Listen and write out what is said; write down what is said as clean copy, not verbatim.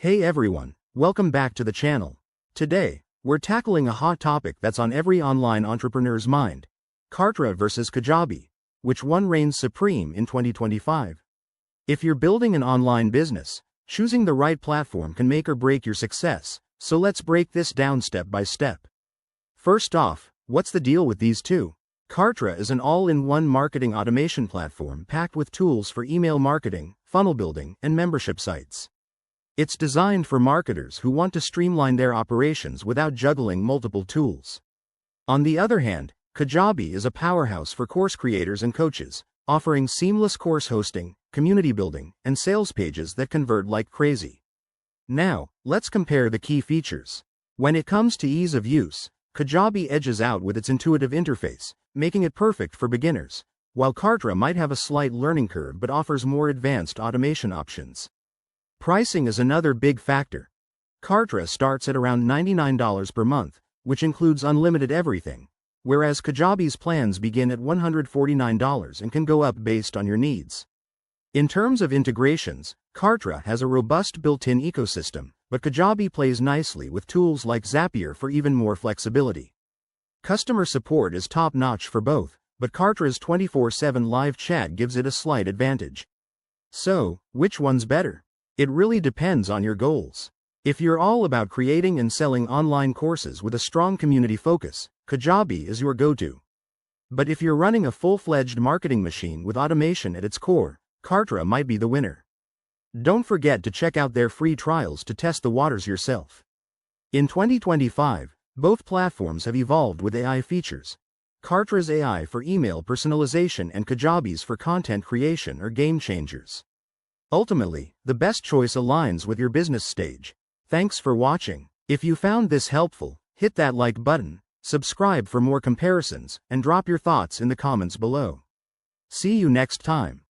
Hey everyone, welcome back to the channel. Today, we're tackling a hot topic that's on every online entrepreneur's mind. Kartra versus Kajabi. Which one reigns supreme in 2025? If you're building an online business, choosing the right platform can make or break your success, so let's break this down step by step. First off, what's the deal with these two? Kartra is an all-in-one marketing automation platform packed with tools for email marketing, funnel building, and membership sites. It's designed for marketers who want to streamline their operations without juggling multiple tools. On the other hand, Kajabi is a powerhouse for course creators and coaches, offering seamless course hosting, community building, and sales pages that convert like crazy. Now, let's compare the key features. When it comes to ease of use, Kajabi edges out with its intuitive interface, making it perfect for beginners, while Kartra might have a slight learning curve but offers more advanced automation options. Pricing is another big factor. Kartra starts at around $99 per month, which includes unlimited everything, whereas Kajabi's plans begin at $149 and can go up based on your needs. In terms of integrations, Kartra has a robust built-in ecosystem, but Kajabi plays nicely with tools like Zapier for even more flexibility. Customer support is top-notch for both, but Kartra's 24/7 live chat gives it a slight advantage. So, which one's better? It really depends on your goals. If you're all about creating and selling online courses with a strong community focus, Kajabi is your go-to. But if you're running a full-fledged marketing machine with automation at its core, Kartra might be the winner. Don't forget to check out their free trials to test the waters yourself. In 2025, both platforms have evolved with AI features. Kartra's AI for email personalization and Kajabi's for content creation are game changers. Ultimately, the best choice aligns with your business stage. Thanks for watching. If you found this helpful, hit that like button, subscribe for more comparisons, and drop your thoughts in the comments below. See you next time.